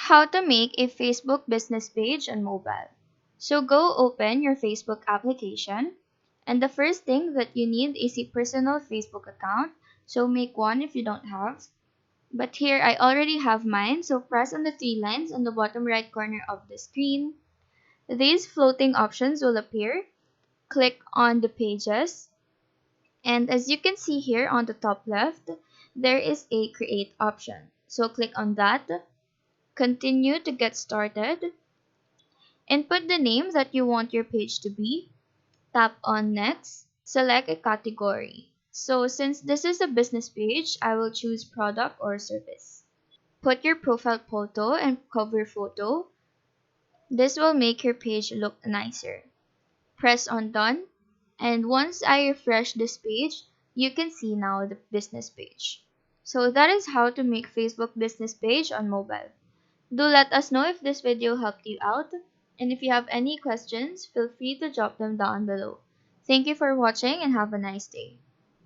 How to make a Facebook business page on mobile. So go open your Facebook application, and the first thing that you need is a personal Facebook account. So make one if you don't have. But here I already have mine, so press on the three lines on the bottom right corner of the screen. These floating options will appear. Click on the pages, and as you can see here on the top left, there is a create option. So click on that, continue to get started, input the name that you want your page to be, tap on next, select a category. So since this is a business page, I will choose product or service. Put your profile photo and cover photo. This will make your page look nicer. Press on done, and once I refresh this page, you can see now the business page. So that is how to make Facebook business page on mobile. Do let us know if this video helped you out, and if you have any questions, feel free to drop them down below. Thank you for watching and have a nice day.